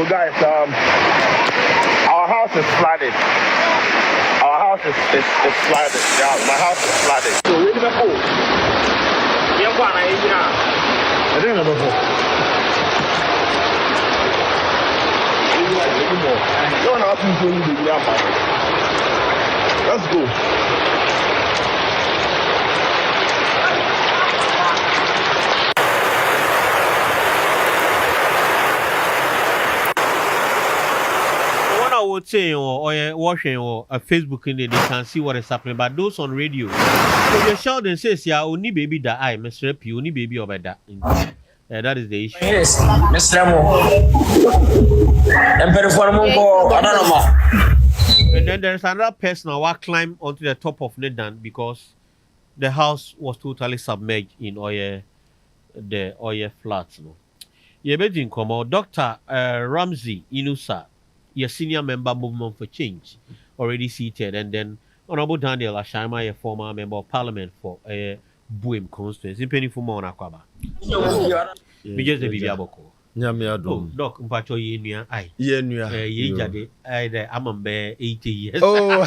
So guys, our house is flooded. Our house is flooded. Yeah, my house is flooded. So we never go. Yeah, one I didn't never go. Don't ask me to do the Let's go. Would say or watching or a Facebook in there, they can see what is happening. But those on radio, so you shout and says, "Yeah, only baby that I, Mr. P, only baby over that." That is the issue. Yes, Mr. Mo. And then there's another person who climbed onto the top of Nedan because the house was totally submerged in the oil floods. No, you imagine, come out, Dr. Ramsey Inusa. Your senior member Movement for Change, already seated, and then Honorable Daniel Ashama, a former member of Parliament for Buem constituency, in penny for Mona Kwaba. We just a Bibiaboko. Nyamiado. Doc, Mpacho Yenia, I. Yenia. Yejade, I'm a bear 80 years. Oh,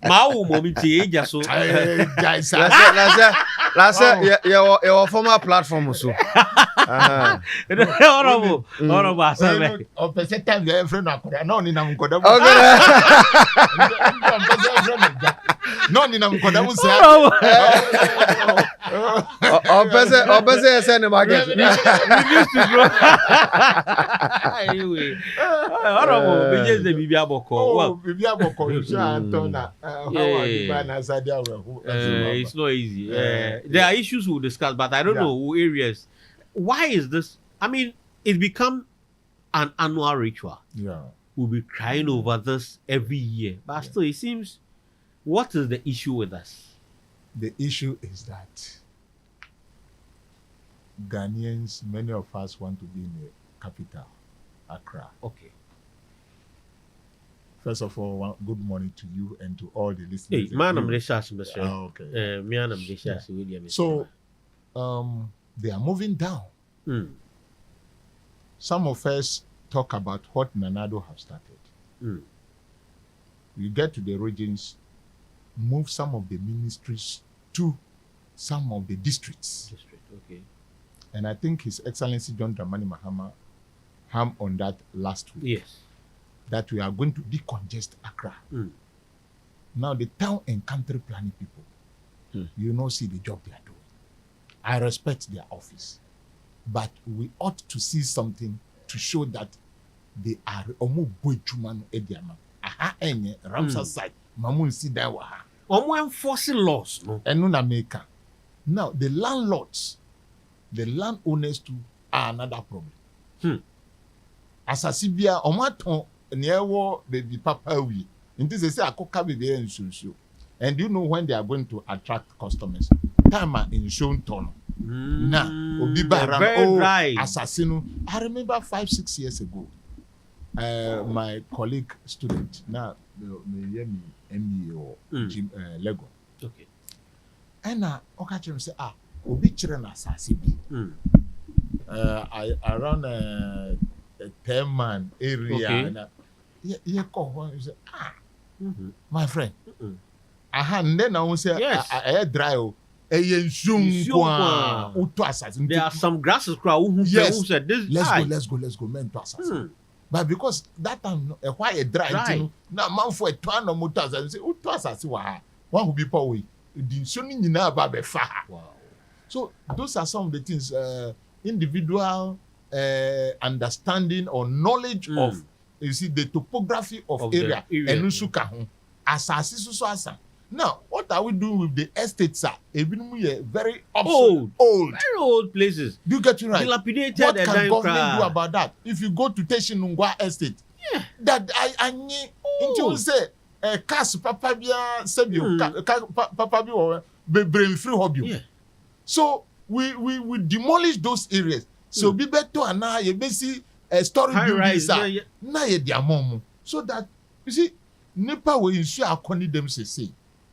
Mau Momiti, just so. guys, last your former platform so. Honorable, of the set time, the friend of no, in Amkoda. No, in Amkoda. Obese send him again. Anyway, honorable, we just the Bibiaboko. Oh, Bibiaboko, it's not easy. There are issues we'll discuss, but I don't know areas. Why is this? I mean, it's become an annual ritual. Yeah. We'll be crying over this every year. But still, it seems, what is the issue with us? The issue is that Ghanaians, many of us want to be in the capital, Accra. Okay. First of all, good morning to you and to all the listeners. Hey, man, I'm Mr. Okay. Me and I'm William. So, they are moving down. Some of us talk about what Nanado have started. You get to the regions, move some of the ministries to some of the districts. Okay. And I think His Excellency John Dramani Mahama ham on that last week. Yes. That we are going to decongest Accra. Now the town and country planning people, you know, see the job they are doing. I respect their office, but we ought to see something to show that they are omo boychuman ediama. Aha enye Ramsar side mamun si da wa ha. Omo enforcing laws, no. Enu na make. Now the landlords, the landowners too are another problem. Asasibia omaton newo baby papa wi. Nti say akoka baby ensusu. And you know when they are going to attract customers? Time in shown ton. Nah, Obiba Assassino. I remember 5-6 years ago, my colleague student, now MBA or Lego. Okay. And Okachim say, Obi Chirena Sassibi. Around a 10-man area. Okay. You call one, you say, my friend. And then I will say, I dry. There are some grasses yes. Who said this. Let's go, men to assassin. But because that time why a dry now man for a ton of motors and say, to assassin one will be power. The showing you know about wow. So those are some of the things individual understanding or knowledge of you see the topography of area and usuka assassin so assassin. Now, what are we doing with the estates? Very old, very old places. Do you get it right? Dilapidated. What can government do about that? If you go to Teshinungwa Estate, that I until say cars papa bia sebio papa bi or brain free hobby. So we demolish those areas. So be better and now you see storage buildings na ye dia mom. So that you see nepa we issue according them say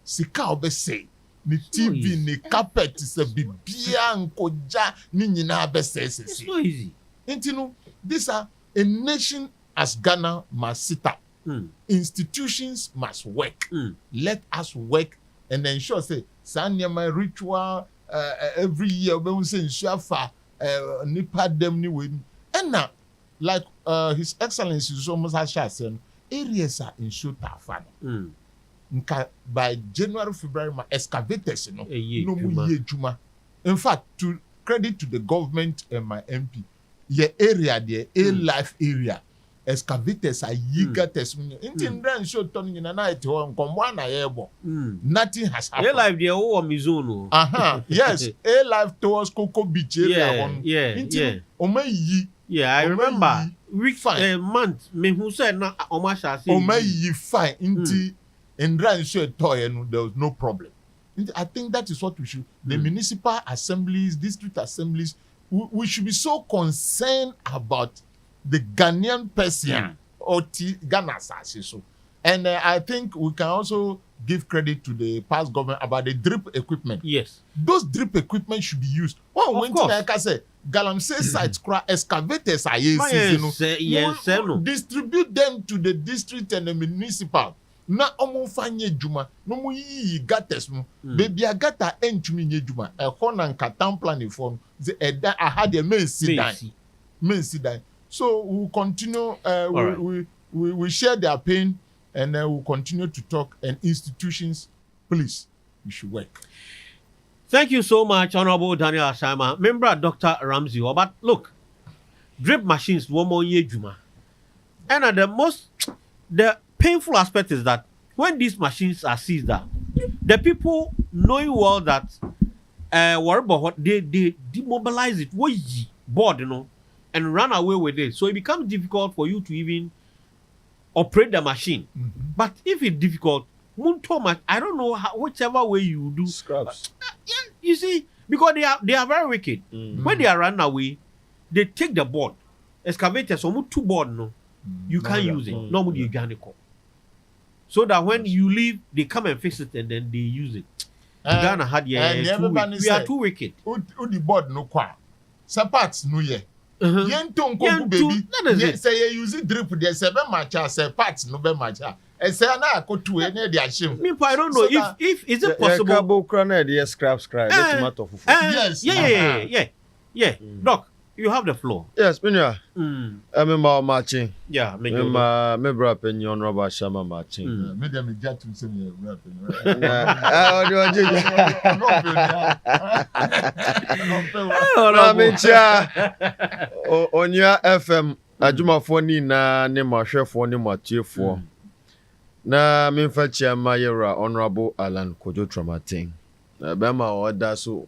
sika obese ni TV ni carpet se bibia nkoja ni nyina abese. It's not easy. These are a nation as Ghana must sit up. Institutions must work. Let us work and ensure say Sanyama ritual every year when we say Shafa nipa dem ni we. And now, like His Excellency almost has said, areas are in Shota by January, February, excavators, no juma. In fact, to credit to the government and my MP, your area there, a life area, excavators are eager testimony. In the show turning in a night or nothing has happened. A life there, oh, Mizuno. Yes, a life towards Coco Beach area. Yeah, I remember week month me who said na Omasha say fine in show toy and there was no problem. I think that is what we should the municipal assemblies, district assemblies, we should be so concerned about the Ghanaian person or Ghana so. And I think we can also give credit to the past government about the drip equipment. Yes. Those drip equipment should be used. Well, when like I say, Galamsey sites, excavators are distribute them to the district and the municipal. Na omo fanye juma, no mo yi gates mo. Baby agata entumi nye juma. E hona nka town planning for the I had a main sit down. So we will continue. We share their pain, and we'll continue to talk. And institutions, please, we should work. Thank you so much, Honorable Daniel Ashama. Member Dr. Ramsey. But look, drip machines, one more year, Juma. And the painful aspect is that when these machines are seized, the people knowing well that they demobilize it, board, and run away with it. So it becomes difficult for you to even operate the machine. But if it's difficult, I don't know whichever way you do. Scraps. You see, because they are very wicked. When they are run away, they take the board. Excavators, two board, you can't use it. Normally you can't. So that when you leave, they come and fix it and then they use it. Ghana had we are too wicked. The board no kwa. Parts no ye. Yen ton ko baby. Say you use it drip there say be match say parts no be match. E say na akotu e na dey ashim. Me I don't know so if is it possible. Yeah, cabo crane dey scrap. Tomato fufu. Yes. Yeah. Doc, you have the floor. Yes, Minya. I'm marching. Yeah, me bra penyon roba shama marching. Me dem get to say me rap. Onua FM adwumafo ni na ne mahwefo ne matiefo. Na me fa chiama yera Honorable Alan Kojo Tramatin. Be ma oda so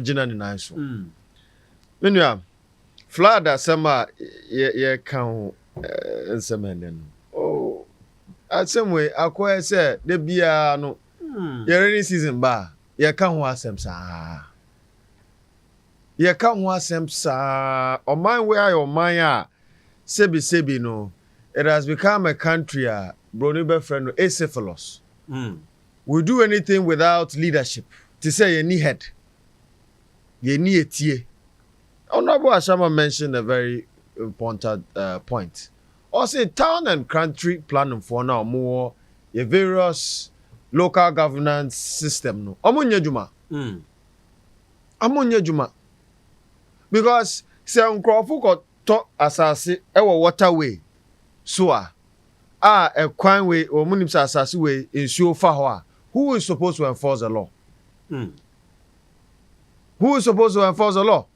gina ni nan so. Menua flood asema ye kan nsemenen. Oh, asemwe akoye se de bia no. Ye rainy season ba ye kan ho asem sa. Ye kan ho asem sa. Oman we ayo oman a sebi no. It has become a country brony be friend acephalous. We do anything without leadership. To say ye need head. Ye need etie. Honorable Ashama mentioned a very important point. Also, town and country planning for now more a various local governance system. No, amunye juma. Because se nkrofo ko to asase e wo waterway so a kwan way or munim asase way insuo fa ho a who is supposed to enforce the law? Who is supposed to enforce the law?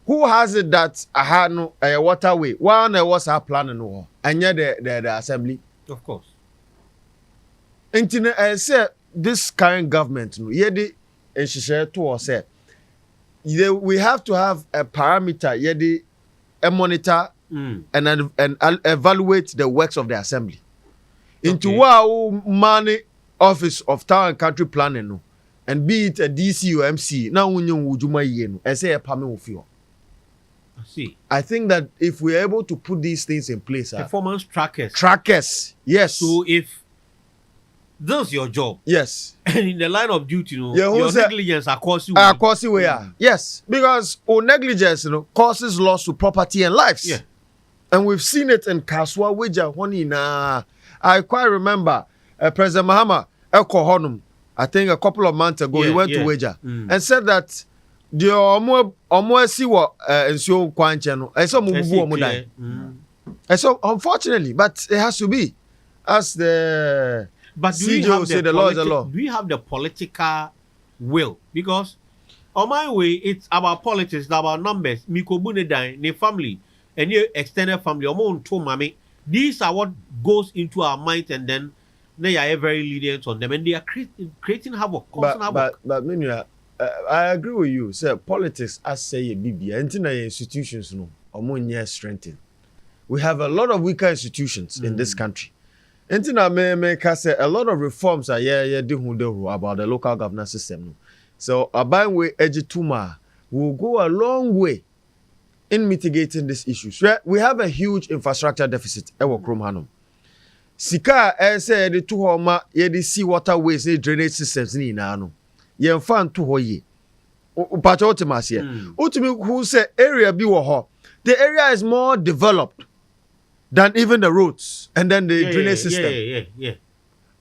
Who has it that a waterway? One was our plan no, and yet the assembly. Of course. And I said this current government, yedi and she said to us, we have to have a parameter, yedi a monitor and evaluate the works of the assembly. Into our money office of town and country planning, no, and be it a DC or MC. Now we know wujuma yenu. I say a pame ufio. I think that if we're able to put these things in place, performance trackers. Yes. So if That's your job. Yes. And in the line of duty, Yeah, who your said- negligence across you. Across the way, yes, because negligence, causes loss to property and lives. Yeah. And we've seen it in Kaswa Wija Honina. I quite remember President Mahama Eko Honum, I think a couple of months ago, he went to Wija and said that the Omo si what and so Kwancheno, and some Mubu. And so, unfortunately, but it has to be as the. But do we have the law is the law. Do we have the political will? Because on my way, it's about politics, it's about numbers. Mikobune die, ne family, and your extended family, mommy. These are what goes into our mind, and then they are very lenient on them, and they are creating havoc, causing havoc. But Minya, I agree with you. Say politics, as say a BB, and institutions no, omunye strengthen. We have a lot of weaker institutions in this country. And I say a lot of reforms are about the local governance system. So Abangwe Ejituma will go a long way in mitigating these issues. We have a huge infrastructure deficit. Ewo Krom Hanum. Sika say the two homa ye sea waterways, drainage systems ni na ano. Ye fan to hoye. Upacha otimas here. Utimi who say area bi wo ho. The area is more developed than even the roads and then the drainage system. Yeah.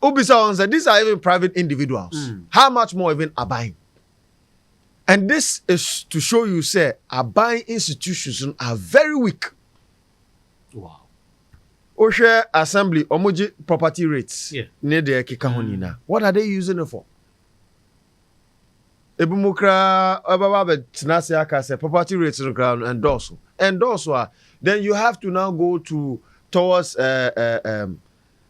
Ubisa said these are even private individuals. How much more even are buying? And this is to show you, say, our buying institutions are very weak. Wow. Oshe Assembly, Omoji property rates. Yeah. What are they using it for? Ebumukra Abababe Tinasiaka said property rates on the ground endorse. Then you have to now go towards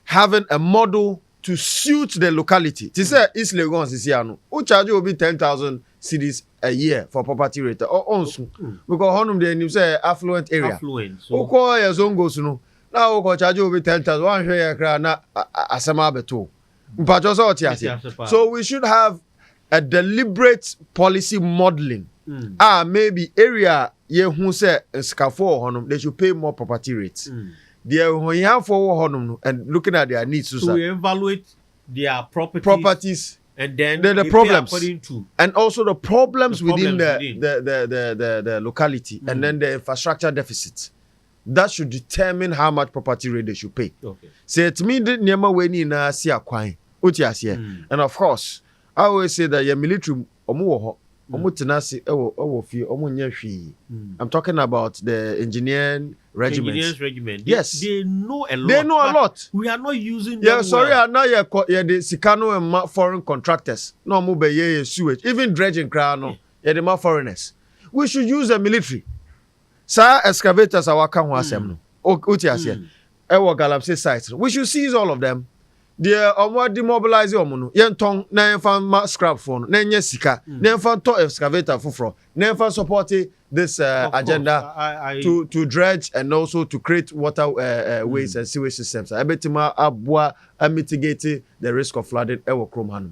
having a model to suit the locality. To say East Legon is here, who charge you will be 10,000 cedis a year for property rate or also because honum then you say affluent area. So call your zone goes no. Now go charge you will be 10,000. One share crowd na asama beto. So we should have a deliberate policy modeling. Maybe area ye who say scaffold honum, they should pay more property rates. They have for honum and looking at their needs. So we evaluate their properties and then the problems to and also the problems within the locality and then the infrastructure deficit. That should determine how much property rate they should pay. Okay. Say to me the nema weni na si akwai. And of course, I always say that your military omu I'm talking about the engineering regiment. Yes. They know a lot. They know a lot. We are not using them. Yeah, sorry, well. Now you're the Sikano and foreign contractors. No move sewage. Even dredging crown. Yeah, the more foreigners. We should use the military. Sir, excavators are working on them. Ewo Galamsey sites. We should seize all of them. The demobilize omono yenton na enfan scrap phone na nye sika na enfan to excavator fufro na enfan support this agenda to dredge and also to create water ways and sewage systems abetima abua mitigate the risk of flooding ewo krom hanu.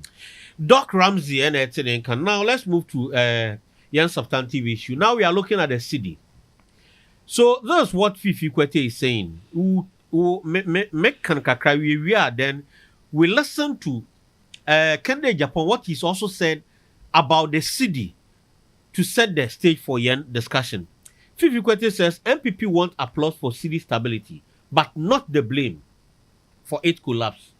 Doc Ramsey and Etenenka. Now let's move to young substantive issue. Now we are looking at the city. So that's what Fifi Kwete is saying. Then we listen to Kende Japan, what he's also said about the city to set the stage for yen discussion. Fifi Kwete says MPP want applause for city stability, but not the blame for its collapse.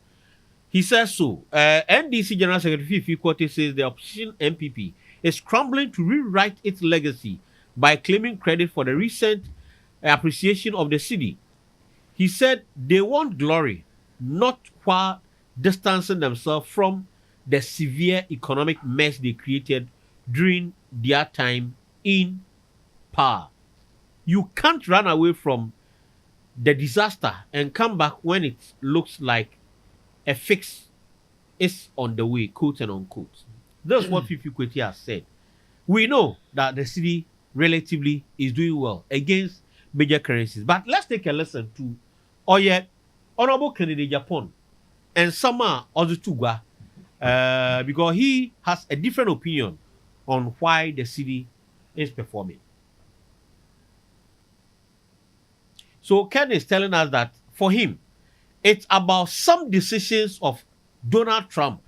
He says so. NDC General Secretary Fifi Kwete says the opposition MPP is scrambling to rewrite its legacy by claiming credit for the recent appreciation of the city. He said they want glory, not while distancing themselves from the severe economic mess they created during their time in power. You can't run away from the disaster and come back when it looks like a fix is on the way, quote and unquote. That's what Fifi Kwete has said. We know that the city relatively is doing well against major currencies. But let's take a listen to Honorable Kennedy Japan and Sama Ozutugwa because he has a different opinion on why the city is performing. So Ken is telling us that for him, it's about some decisions of Donald Trump.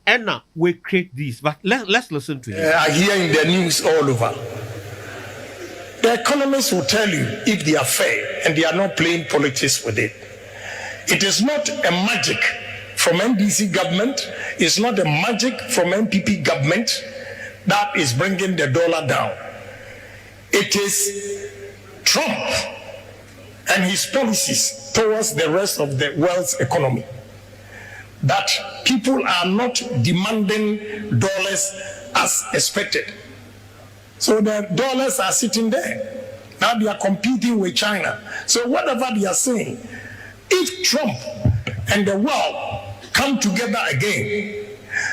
And now we create this. But let's listen to him. I hear in the news all over. The economists will tell you if they are fair and they are not playing politics with it. It is not a magic from NDC government. It's not a magic from NPP government that is bringing the dollar down. It is Trump and his policies towards the rest of the world's economy that people are not demanding dollars as expected. So the dollars are sitting there. Now they are competing with China. So whatever they are saying, if Trump and the world come together again,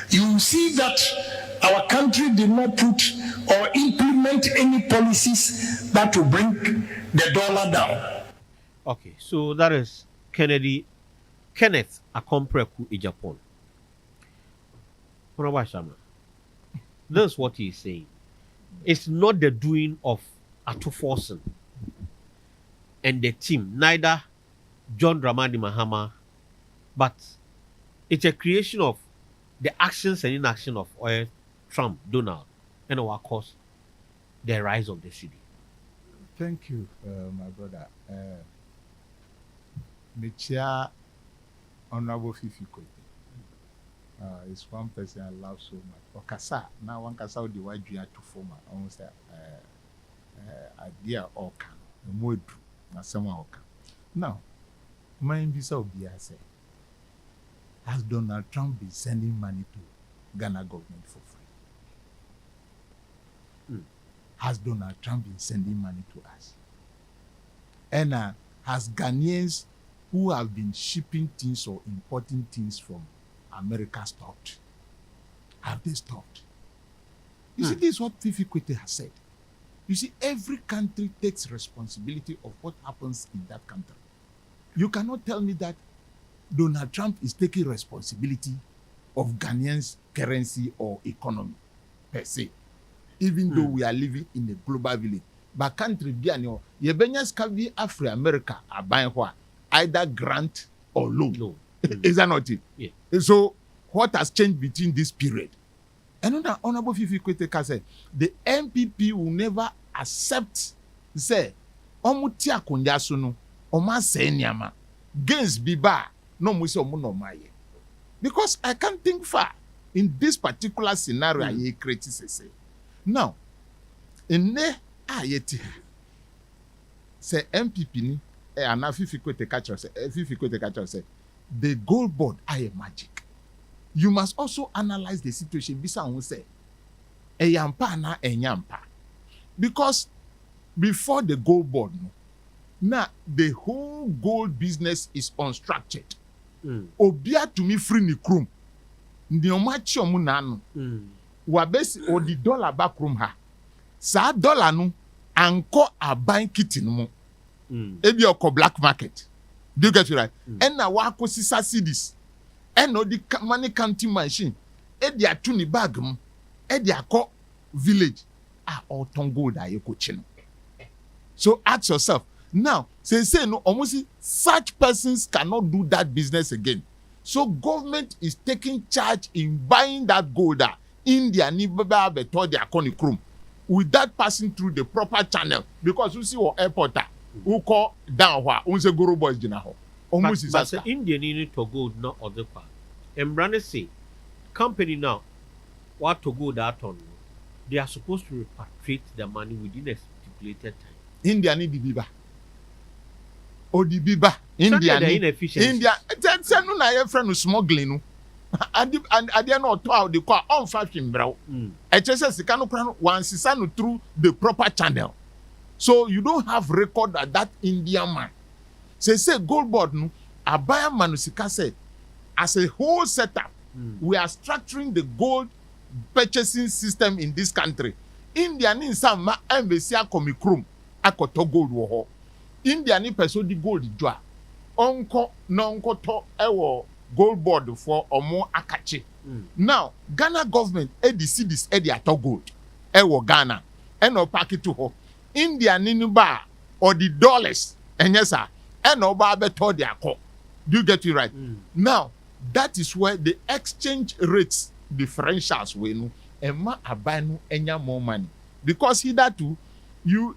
you will see that our country did not put or implement any policies that will bring the dollar down. Okay, so that is Kenneth Akompreku Ijapon. This is what he is saying. It's not the doing of Atuforsen and the team, neither John Dramani Mahama, but it's a creation of the actions and inaction of Trump, Donald, and of course, the rise of the city. Thank you, my brother. Michia Honorable Fifi Kote is one person I love so much. Okasa, now one kasa the white to former almost idea or can mood na someone oka. Now, my visa will be as has Donald Trump been sending money to Ghana government for free? Has Donald Trump been sending money to us? And has Ghanaians who have been shipping things or importing things from America stopped? Have they stopped? You see, this is what Fifi Kwete has said. You see, every country takes responsibility of what happens in that country. You cannot tell me that Donald Trump is taking responsibility of Ghanaians' currency or economy per se, even though we are living in a global village. But country biano, Yebenyas can be Afro-America are buying what? Either grant or loan. Is that not it? Yeah. So what has changed between this period? Another Honorable Fifi Kwete said, the MPP will never accept, say, Omutia Kunjasuno, Oma Senyama, gains Biba, no Musi Omunomaye. Because I can't think far in this particular scenario I create. Now, in ne ayeti say MPP ni ana Fifi Kwete catcher say the gold board are magic. You must also analyze the situation. Bisa who say eyampa na enyampa, because before the gold board, now the whole gold business is unstructured. Obia to me free ni krum ndi omachi omu nanu wabesi o di dollar back room ha sa dollar no anko aban kiti no mo ebi oko black market. Do you get it right? And na wa akosisa cedis and no the money counting machine e di atu ni bag mu e di akọ village all ton gold aye ko chi no. So ask yourself now, say no almost such persons cannot do that business again. So government is taking charge in buying that gold India ni baba beto their krom with that passing through the proper channel, because you see what airport who call down where unse guru boys jina ho almost but the Indian need to go not other part. And Brandon say company now what to go that on, they are supposed to repatriate the money within a stipulated time. India need the biba. Odibiba India say no na your friend smuggling no and they not how they call on fashion bro HSS can no one sisa through the proper channel, so you don't have record that Indian man say gold board no abaya manusika said as a whole setup we are structuring the gold purchasing system in this country. India ni some embassy akomikrum akoto gold wo India ni person di gold jwa onko na onko to ewo gold board for omo akache. Now Ghana government edi cedis edi ato gold ewo Ghana eno pack it to ho India ni ba or the dollars enyesa eno ba beto di akọ. Do you get it right? Now that is where the exchange rates differentials we know Emma Abanu enya more money because hitherto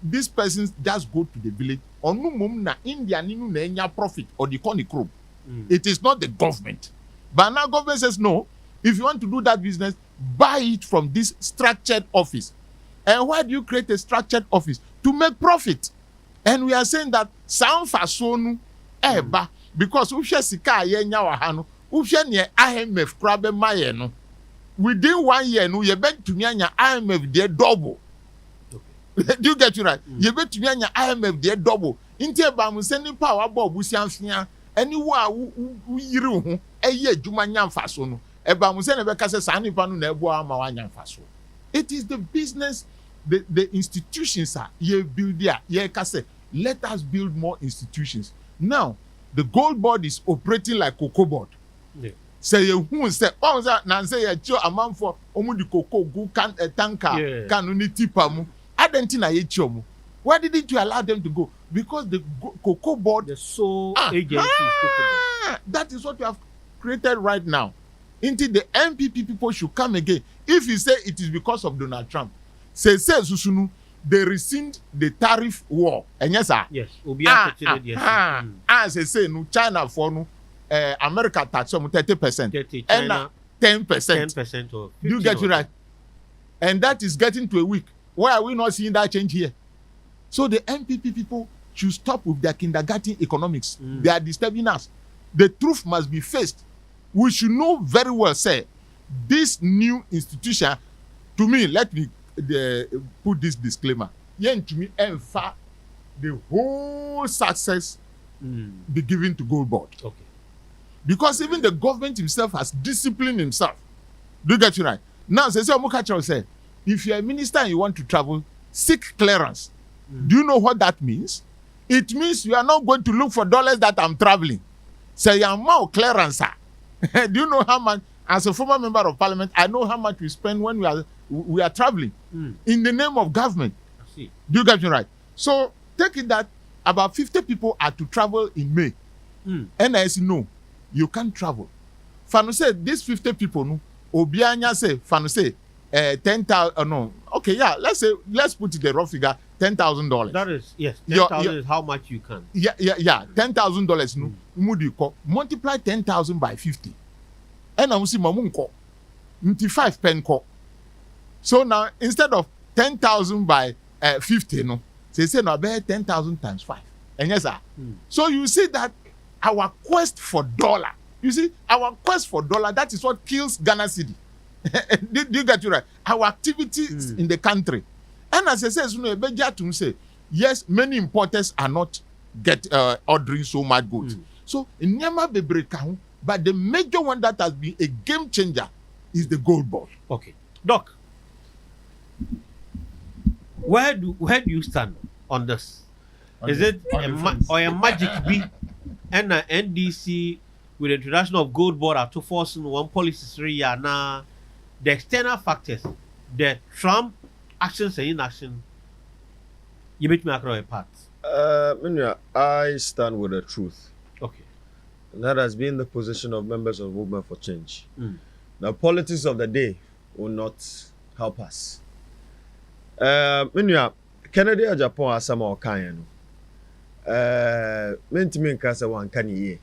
this person just go to the village onu mum na India ninu na enya profit or the corn crop. It is not the government. But now government says no. If you want to do that business, buy it from this structured office. And why do you create a structured office? To make profit. And we are saying that sound fasonu eba because ushe sika yenya wahano ushe nye IMF krabe maye no. Within 1 year no you bet to me anya IMF dey double. Okay. Do you get it right? You bet to me anya IMF dey double. Inti eba mu sending power bob busianfia anywhere u yiri ho eye adwuma nyamfa so no. Eba mu sending be ka se sa nipa no na ebo ama wa nyamfa so. It is the business the institutions are ye build there. Ye ka say let us build more institutions. Now the gold board is operating like cocoa board. Yeah. Say you who say na say ya cho amanfo omu di cocoa go can tanker can only tipa mu adentina ye cho mu. Why didn't you allow them to go? Because the cocoa board the sole agency is cocoa board. That is what you have created right now. Until the MPP people should come again. If you say it is because of Donald Trump, say Susunu, they rescind the tariff war. And yes, sir. Yes. Say no China for no America tax some 30%. And 10%. 10% or 50%. You get it right. And that is getting to a week. Why are we not seeing that change here? So the MPP people should stop with their kindergarten economics. They are disturbing us. The truth must be faced. We should know very well, say, this new institution, to me, let me put this disclaimer. Yen to me, the whole success be given to Gold Board. Okay. Because even the government himself has disciplined himself. Do you get it right? Now, say, if you're a minister and you want to travel, seek clearance. Do you know what that means? It means you are not going to look for dollars that I'm traveling. Say, you're more clearance. Do you know how much, as a former member of parliament, I know how much we spend when we are traveling in the name of government. I see. Do you get me right? So take it that about 50 people are to travel in May. And I say, no, you can't travel. Fanu say, these 50 people, no, Obianya say, Fanu say, 10,000, no, okay, yeah, let's put it the rough figure, $10,000. That is, yes, 10,000 is how much you can. Yeah, $10,000, no, multiply 10,000 by 50. And I'm saying, Mamunko, 5 pen ko. So now, instead of 10,000 by 50, no, they say, no, bear 10,000 times 5. And yes, sir. So you see that our quest for dollar, that is what kills Ghana City. Do you get it right? Our activities in the country. And as I say, yes, many importers are not ordering so much goods. So, in Nyama Bebreka, but the major one that has been a game changer is the Gold Board. Okay. Doc, where do you stand on this? Is it a magic beat and an NDC with the introduction of Gold Board are to force one policy 3 years now? The external factors, the Trump actions and inaction, you make me across a part. I stand with the truth. Okay. And that has been the position of members of Movement for Change. The politics of the day will not help us. Kennedy or Japan are some or kind. Mentiment Casa one can ye.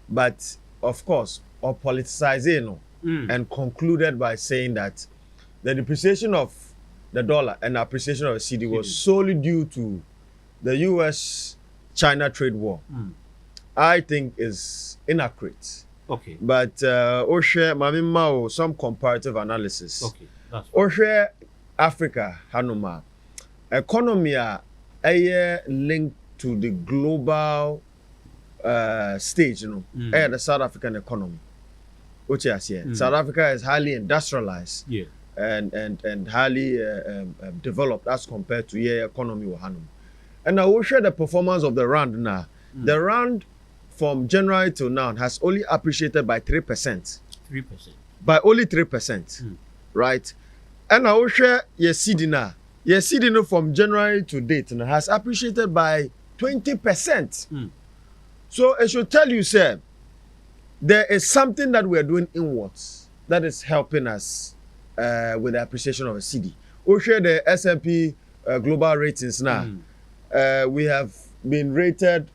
But of course, or politicizing. And concluded by saying that the depreciation of the dollar and appreciation of the cedi was solely due to the US-China trade war. I think is inaccurate. Okay. But Oshe Mamimao, some comparative analysis. Okay. That's Oshe Africa, Hanuma, economy are linked to the global stage, the South African economy. South Africa is highly industrialized and highly developed as compared to your economy. And I will share the performance of the rand now. The rand from January to now has only appreciated by 3%. 3%. By only 3%. Right? And I will share your cedi now. Your cedi from January to date now has appreciated by 20%. So I should tell you, sir, there is something that we are doing inwards that is helping us with the appreciation of a cedi. We share the S&P global ratings now. We have been rated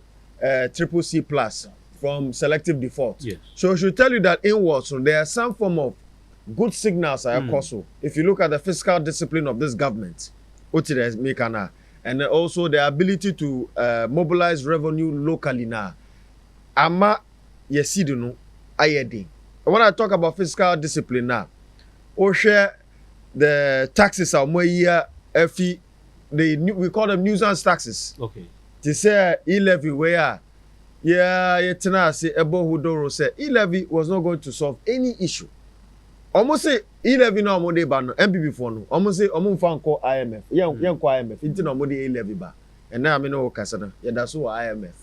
triple C plus from selective default. Yes. So I should tell you that inwards, so there are some form of good signals also. If you look at the fiscal discipline of this government, and also the ability to mobilize revenue locally now. Ama yesidu no ayedi. When I talk about fiscal discipline now, we share the taxes are more year we call them nuisance taxes. Okay. To say e-levy where yetena say ebo hudoro say e-levy was not going to solve any issue. Almost say e-levy no mo dey ba no MPP for no. Almost say omo mfa nko IMF. Yen ko IMF. Inti no mo dey e-levy ba. And now I no kasa na. Ye da so IMF.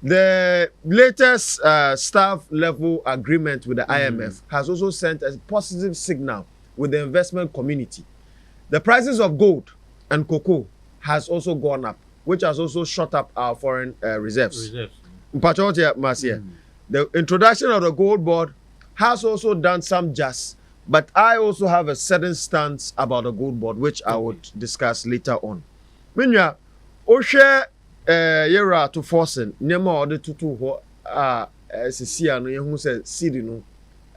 The latest staff level agreement with the IMF has also sent a positive signal with the investment community. The prices of gold and cocoa has also gone up, which has also shot up our foreign reserves. The introduction of the gold board has also done some just, but I also have a certain stance about the gold board, which I would discuss later on. Minya, Oshe yera to forcing nema ode tutu ho sisia no yehu se cedi no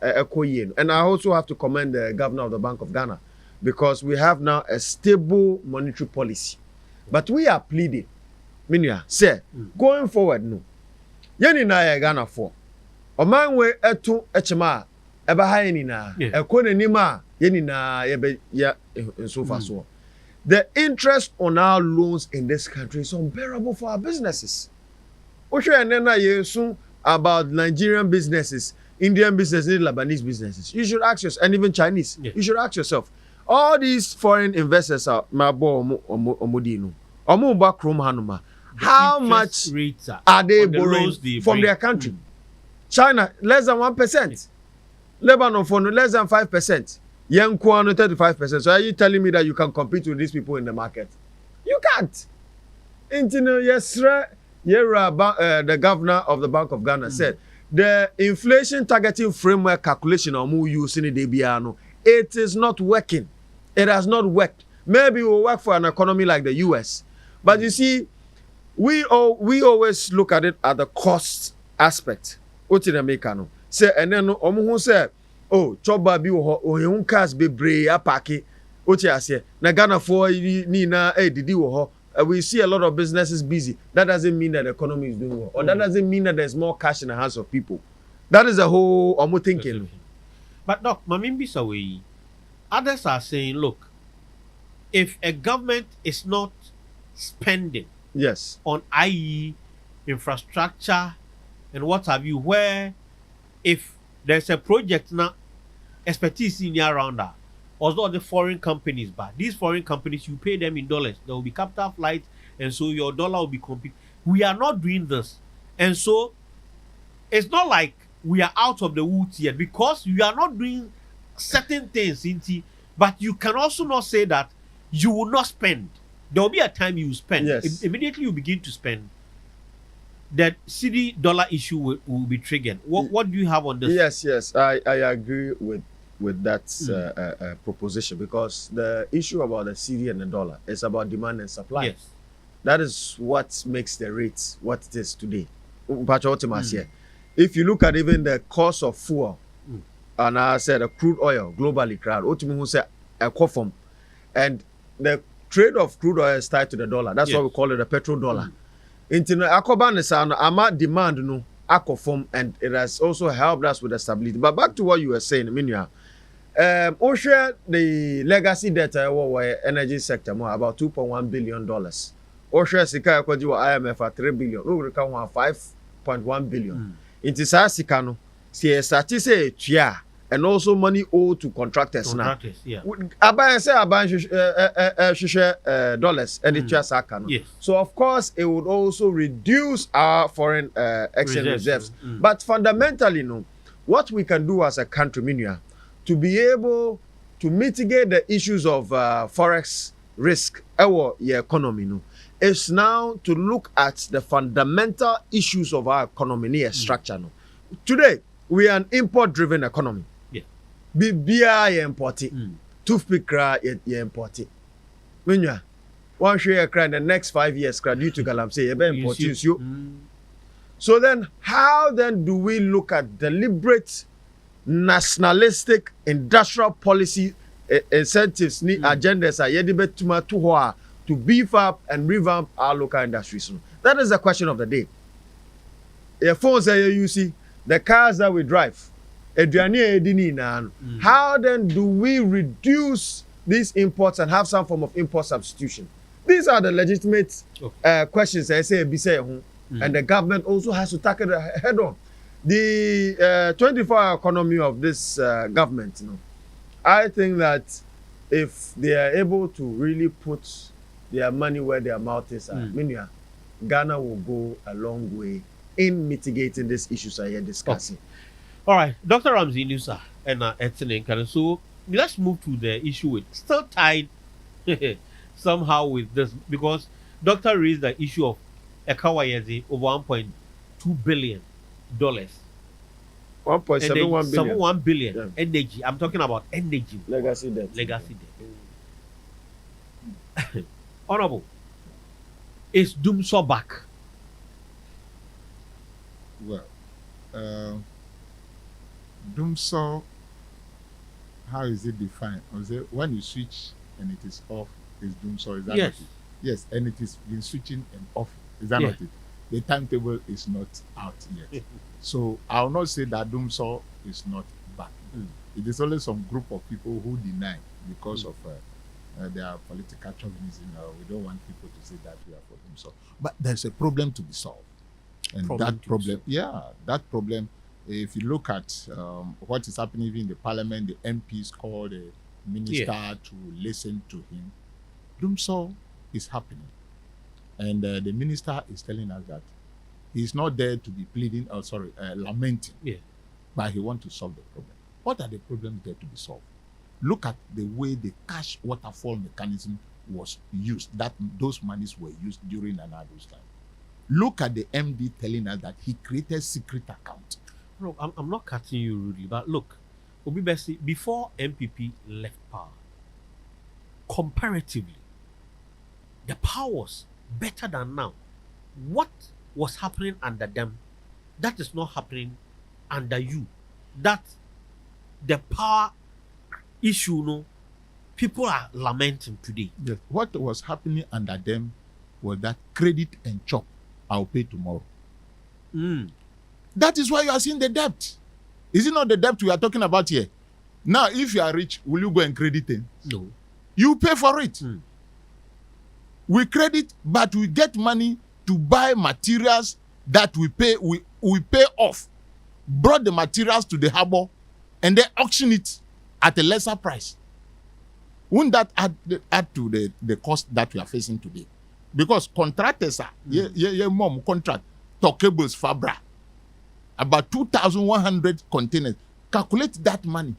ekoye no. And I also have to commend the governor of the Bank of Ghana because we have now a stable monetary policy. But we are pleading, Minya, say going forward no. Yeni na ya Ghana for. Oman we etu echema eba ha yeni na ekone nima yeni na yebe ya so far so. The interest on our loans in this country is unbearable for our businesses. About Nigerian businesses, Indian businesses, Lebanese businesses. You should ask yourself, and even Chinese. Yeah. You should ask yourself, all these foreign investors are how much are they borrowing from their country? China, less than 1%. Lebanon for less than 5%. Young Kwano 35%. So are you telling me that you can compete with these people in the market? You can't. The governor of the Bank of Ghana said the inflation targeting framework calculation it is not working. It has not worked. Maybe it will work for an economy like the US. But you see, we always look at it at the cost aspect. Say and then say oh, choba bi wo ho cars be bre apake oti ase na Ghana for ni na didi wo ho. We see a lot of businesses busy. That doesn't mean that the economy is doing well, or that doesn't mean that there's more cash in the hands of people. That is a whole omo thinking. But Doc, mamimbi sawe, others are saying, look, if a government is not spending on IE infrastructure and what have you, where if there's a project now expertise in around that. Although the foreign companies, but these foreign companies, you pay them in dollars. There will be capital flights, and so your dollar will be competing. We are not doing this. And so it's not like we are out of the woods yet because you are not doing certain things, but you can also not say that you will not spend. There will be a time you will spend. Yes. Immediately you begin to spend. That cedi dollar issue will be triggered. What do you have on this? Yes, I agree with that proposition because the issue about the cedi and the dollar is about demand and supply. Yes. That is what makes the rates what it is today. If you look at even the cost of fuel, and I said the crude oil globally, and the trade of crude oil is tied to the dollar. That's why we call it the petrodollar. Ama demand no akofom, and it has also helped us with the stability. But back to what you were saying, Minya, share the legacy debt energy sector more about $2.1 billion. Share sika yakoji wa IMF at 3 billion. We can 5.1 billion. It is a sika no. See, say tia. And also money owed to contractors now. Yeah. Dollars and the no. Yes. So of course it would also reduce our foreign exchange reserves. But fundamentally, no, what we can do as a country, Minya, to be able to mitigate the issues of forex risk our economy, no, is now to look at the fundamental issues of our economy structure. No. Today, we are an import-driven economy. Yeah. Bibia ye imported. Toothpick ye imported. Minya, one share cry in the next 5 years, cry due to Galamsey, ye be imported you. So then, how then do we look at deliberate nationalistic industrial policy incentives, agendas are yedibet to beef up and revamp our local industries? That is the question of the day. Your phones that you see, the cars that we drive, how then do we reduce these imports and have some form of import substitution? These are the legitimate questions I say, and the government also has to tackle it head on. The 24-hour economy of this government, I think that if they are able to really put their money where their mouth is, Ghana will go a long way in mitigating these issues I are discussing. All right, Dr. Ramsey Nusa and Etienne. So let's move to the issue with still tied somehow with this, because Doctor raised the issue of Ekawayezi over $1.2 billion. 1.71 billion. Yeah. Energy. I'm talking about energy. Legacy debt. Honorable, is Dumsor back? Well, Dumsor, how is it defined? Was it when you switch and it is off, is Dumsor? Is that Yes. not it? Yes, and it is been switching and off. Is that not it? The timetable is not out yet. So I will not say that Dumsor is not back. It is only some group of people who deny because of their political chauvinism. We don't want people to say that we are for Dumsor. But there's a problem to be solved. And that problem, if you look at what is happening even in the parliament, the MPs call the minister to listen to him. Dumsor is happening. And the minister is telling us that he's not there to be pleading, lamenting, but he wants to solve the problem. What are the problems there to be solved? Look at the way the cash waterfall mechanism was used, that those monies were used during Nanado's time. Look at the MD telling us that he created secret account. Look, I'm not cutting you rudely, but look, Obi Bessie, before MPP left power, comparatively, the power was better than now. What was happening under them, that is not happening under you. That the power issue, people are lamenting today. Yes. What was happening under them was that credit and chop, I'll pay tomorrow. That is why you are seeing the debt. Is it not the debt we are talking about here? Now, if you are rich, will you go and credit it? No. You pay for it. We credit, but we get money to buy materials that we pay off. Brought the materials to the harbor and they auction it at a lesser price. Wouldn't that add to the cost that we are facing today? Because contractors are, mom contract, Talkables Fabra, about 2,100 containers. Calculate that money.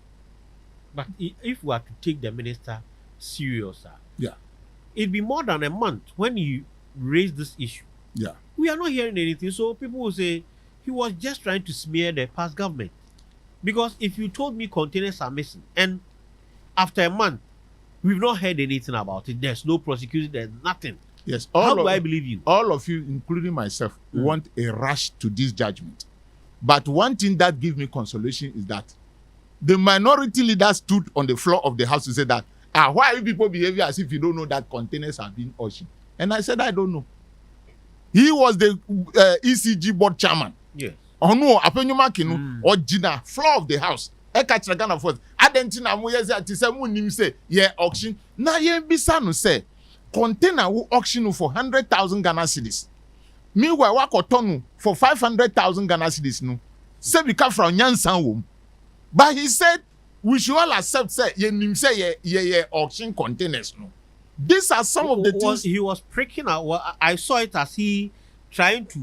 But if we are to take the minister serious, yeah, it'd be more than a month when you raise this issue. Yeah. We are not hearing anything, so people will say he was just trying to smear the past government. Because if you told me containers are missing, and after a month, we've not heard anything about it, there's no prosecution, there's nothing. Yes. How do I believe you? All of you, including myself, want a rush to this judgment. But one thing that gives me consolation is that the minority leader stood on the floor of the house to say that, why are you people behaving as if you don't know that containers are being auctioned? And I said, I don't know. He was the ECG board chairman. Yes. Onua, Apenyuma Kinu, or Gina, floor of the house. Eka Ghana first. Adentina Moyeze Atisemu Nim say, auction. Na ye bisanu say, container will auction for 100,000 Ghana cedis. Meanwhile, wakotonu for 500,000 Ghana cedis. No, say we come from Nyansan wom. But he said we should all accept say ye auction containers. No, these are some of the things he was pricking out. Well, I saw it as he trying to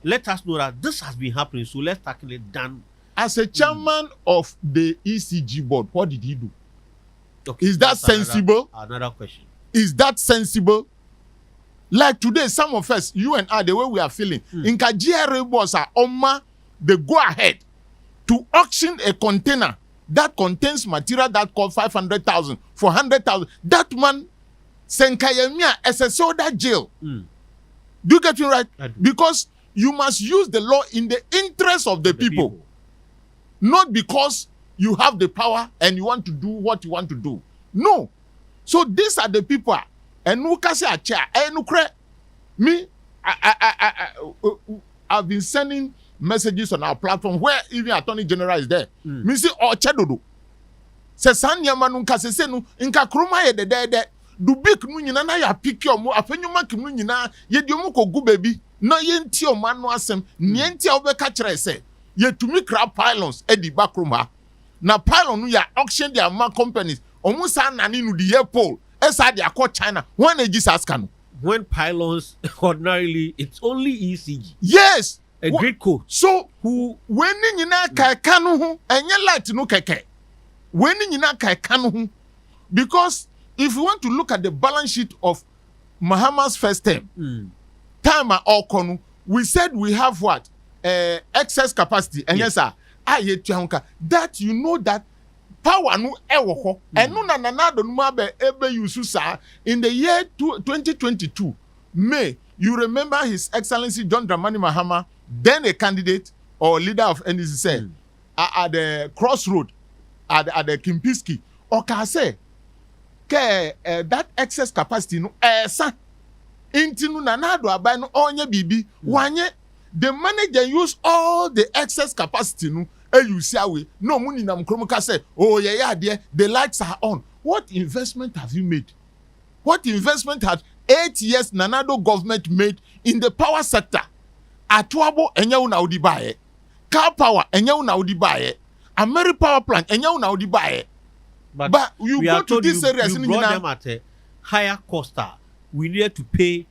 let us know that this has been happening. So let's tackle it down. As a chairman of the ECG board, what did he do? Okay, is that sensible? Another question. Is that sensible? Like today, some of us, you and I, the way we are feeling, in GRA boss are Oma, they go ahead to auction a container that contains material that costs 500,000, 400,000. That man, Senkayemia, SSO that jail. Do you get me right? Because you must use the law in the interest of the people, not because you have the power and you want to do what you want to do. No. So these are the people. And me, I've been sending messages on our platform where even Attorney General is there. Me see chedodo. Se sanya nunka se no nka kroma ye de du big nu nyina na ya piki omo afanyuma kimu nyina ye di omo kogu baby na ye nti omo anu asem ne nti obeka kire se ye tumi kra pylons edi bakroma na pylon nu ya auction their ma companies omo sa nani nu di airport esa dia call China when e Jesus can. When pylons ordinarily it's only ECG. Yes. A great code. So who when nyina ka no ho enye light no keke. When nyina ka no ho, because if you want to look at the balance sheet of Mahama's first term, time or kono, we said we have what excess capacity. And yes, sir, that you know that power no ewo and no na do no be ebe use sir in the year 2022 May. You remember His Excellency John Dramani Mahama, then a candidate or leader of NDC, said at the crossroad at the Kimpiski, or say that excess capacity no sa intinu na do abai no onye bibi wanye the manager use all the excess capacity no you see away no money na mkromuka say oh yeah there the lights are on. What investment have you made? What investment has 8 years Nanado government made in the power sector? Atuabo enya una odi bae, car power enya una odi bae, Ameri power plant enya una odi bae. But you go to this area, you brought them at a higher cost. We needed to pay,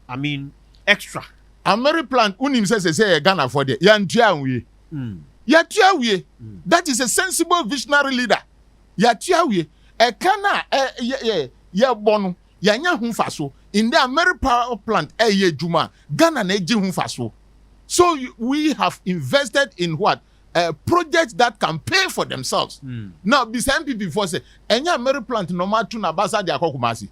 I mean, extra. Ameri plant unim say Ghana for the yantiawe. Yatiawe. That is a sensible visionary leader. Yatiawe. E kana ye bonu yanya humfaso in the Ameri power plant ye juma Ghana na eji humfaso. So we have invested in what? Projects that can pay for themselves. Now, beside people before say, "Enya Ameri plant no matter na basa di akokumasi."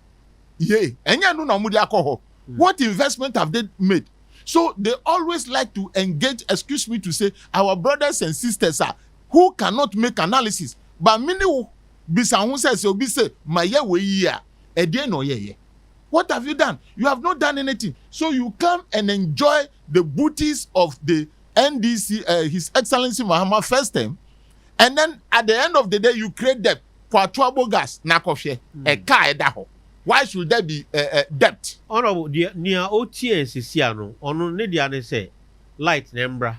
Yeah, enya no na mudi akoho. What investment have they made? So they always like to engage. Excuse me to say, our brothers and sisters are who cannot make analysis. But many bisa who says obi say, "Maye we ya ede no ye." What have you done? You have not done anything. So you come and enjoy the booties of the NDC, His Excellency Mahama first time, and then at the end of the day, you create debt for trouble gas, nakoshe, a car edaho. Why should there be debt? Honorable, near OTS Siano, on Nidiane say, light nembra,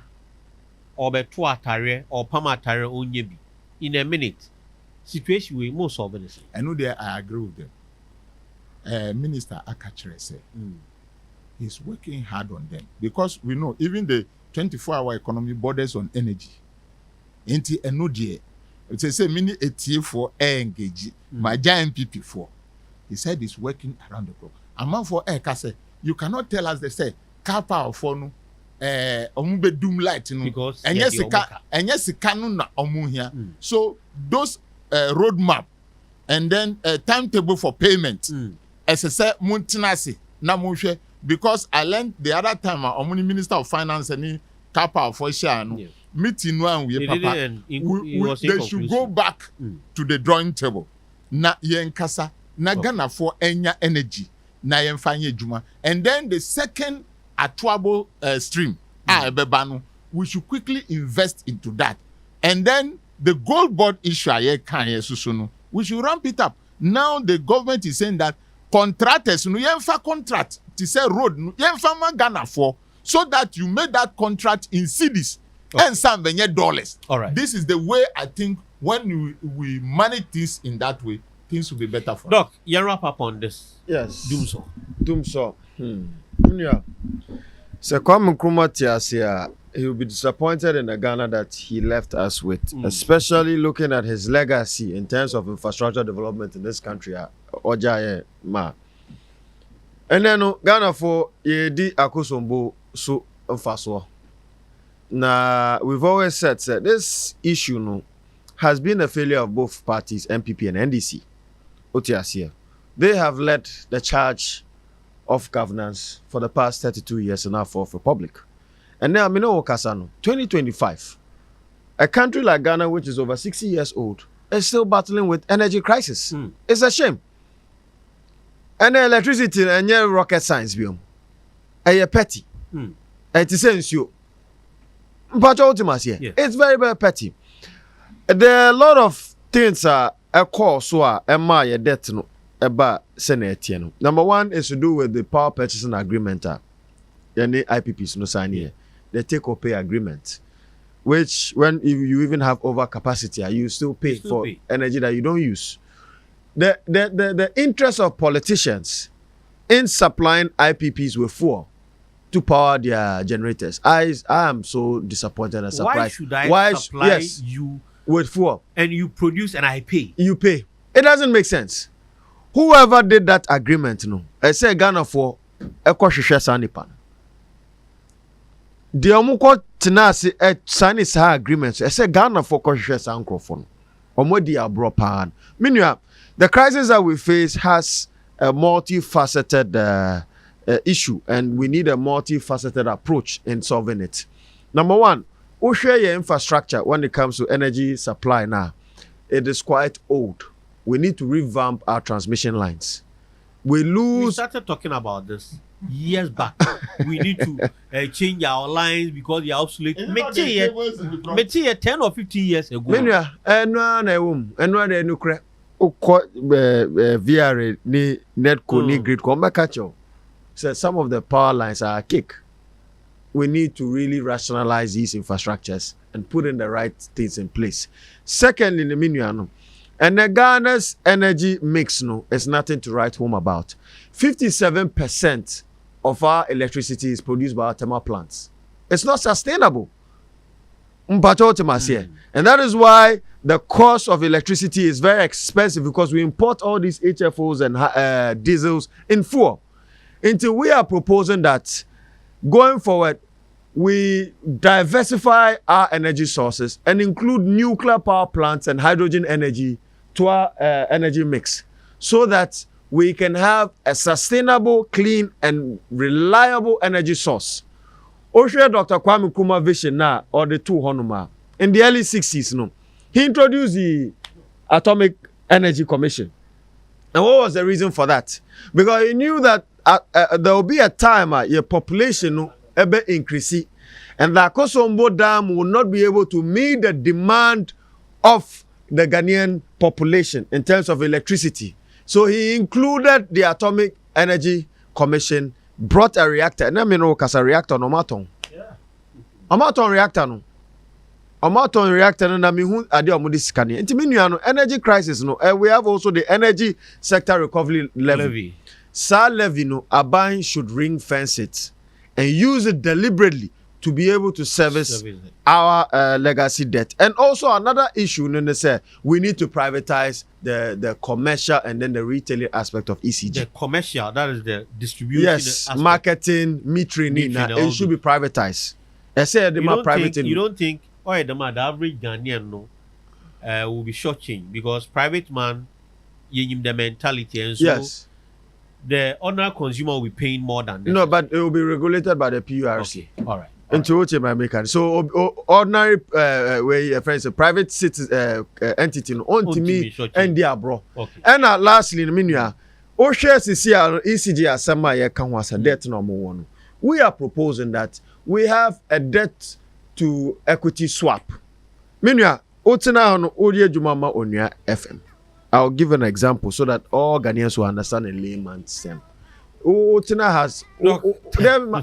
or betua tare, or pama tare onyebi. In a minute, situation we most of it. I know there I agree with them. Minister Akachere said, he's working hard on them because we know even the 24-hour economy borders on energy. Inti enodie. It say mini ATA for engage. My giant PP for. He said he's working around the clock. A man for air kase. You cannot tell us they say car power for no omube doom light no. Because and yes kanu na omu here. So those roadmap and then timetable for payment. As I say muntinasi na munhwe. Because I learned the other time, Omuni Minister of Finance and Kappa for Shano meeting one with Papa. They should go back to the drawing table. Na yen kasa na Ghana for enya energy na yen fanye juma. And then the second atuabo stream, bebano, we should quickly invest into that. And then the gold board issue we should ramp it up. Now the government is saying that contractors no yenfa contract to say road no yenfa ma Ghana for so that you make that contract in cedis and some dollars. All right. This is the way I think when we manage things in that way, things will be better for us. Doc, you wrap up on this. Yes. Dumsor. Yeah. So Kwame Nkrumah Tiasia, he will be disappointed in the Ghana that he left us with, especially looking at his legacy in terms of infrastructure development in this country. Ojaye ma. And then Ghana for Yedi Akosombo so mfaso. Now, we've always said this issue no, has been a failure of both parties, MPP and NDC. OTS. They have led the charge of governance for the past 32 years in our Fourth Republic. And now, Mino Okasano, 2025, a country like Ghana, which is over 60 years old, is still battling with energy crisis. It's a shame. And the electricity and rocket science, a petty. It is essential. But ultimately, it's very, very petty. There are a lot of things a call so a my debt no about Senate. Number one is to do with the power purchasing agreement. Any IPPs no sign here. The take or pay agreement, which when you even have overcapacity, you still pay for energy that you don't use. The interest of politicians in supplying IPPs with fuel to power their generators. I am so disappointed and surprised. Why should I supply you with fuel and you produce and I pay? You pay. It doesn't make sense. Whoever did that agreement, no, I say Ghana for a cautious sanipan. The Omuko Tenasi sign is her agreement. I say Ghana for cautious microphone. Omodi abropan. Meanwhile, the crisis that we face has a multifaceted issue, and we need a multifaceted approach in solving it. Number one, we share your infrastructure when it comes to energy supply now. It is quite old. We need to revamp our transmission lines. We started talking about this years back. We need to change our lines because they are obsolete. Maybe 10 or 15 years ago. VR ni netco ni grid ko catch up. So some of the power lines are kick. We need to really rationalize these infrastructures and put in the right things in place. Secondly, the minuano, and the Ghana's energy mix no is nothing to write home about. 57% of our electricity is produced by our thermal plants. It's not sustainable. And that is why the cost of electricity is very expensive, because we import all these HFOs and diesels in full. Until we are proposing that going forward, we diversify our energy sources and include nuclear power plants and hydrogen energy to our energy mix, so that we can have a sustainable, clean, and reliable energy source. Oshe Dr. Kwame Nkrumah vision now, or the two Honoma, in the early 60s, no, he introduced the Atomic Energy Commission. And what was the reason for that? Because he knew that there will be a time your population no ebe increase, and the Akosombo Dam will not be able to meet the demand of the Ghanaian population in terms of electricity. So he included the Atomic Energy Commission, brought a reactor. And I mean, a reactor no maton. Yeah. Amaton reactor no. Amaton reactor no na mi hu ade omudi sikane. Nti menuano energy crisis no. We have also the energy sector recovery levy. Sa levy no, Aban should ring fence it and use it deliberately to be able to service our legacy debt. And also another issue, we need to privatize the commercial and then the retailing aspect of ECG. The commercial, that is the distribution. Yes, aspect. Marketing, metering, it should be privatized. I said you don't think the average Ghanaian will be shortchanged, because private man, the mentality, and so yes, the ordinary consumer will be paying more than this. No, but it will be regulated by the PURC. Okay, all right. Into so ordinary friends, a private citizen entity on me and their bro. Okay. And lastly, O shares is here ECG as some debt no more. We are proposing that we have a debt to equity swap. Minya Otina on Odia Jumama Onua FM. I'll give an example so that all Ghanaians will understand in layman's terms. Otina has Otina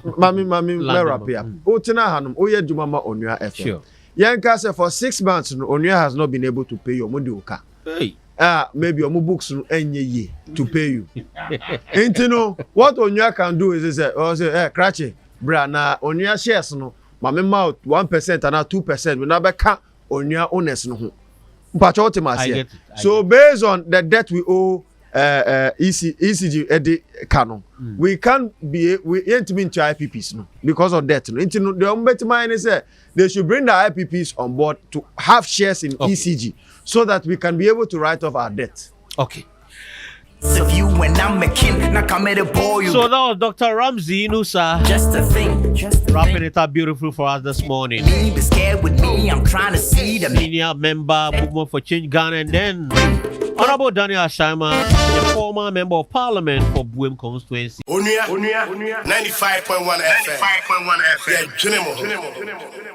Hanum Oye Jumama Onua FM. Sure. Yanka say for 6 months Onua has not been able to pay your Modioka. Hey. Maybe your books enye to pay you. And you know what Onua can do is say Krachi, bra na Onua shares no mama mouth 1% and 2% we never can Onua honest no. So based on the debt we owe ECG edi kano. We can't be ain't mean to IPPs no because of that. No, into the ombudsman say they should bring the IPPs on board to have shares in ECG so that we can be able to write off our debt. Okay. So that was Dr. Ramsey Nusa. Just a thing. Wrapping it up beautiful for us this morning. Be scared with me. I'm trying to see the senior member Movement for Change Ghana, and then Honorable Daniel Ashama, the former member of Parliament for Buem constituency. Onua 95.1 FM. 95.1 FM.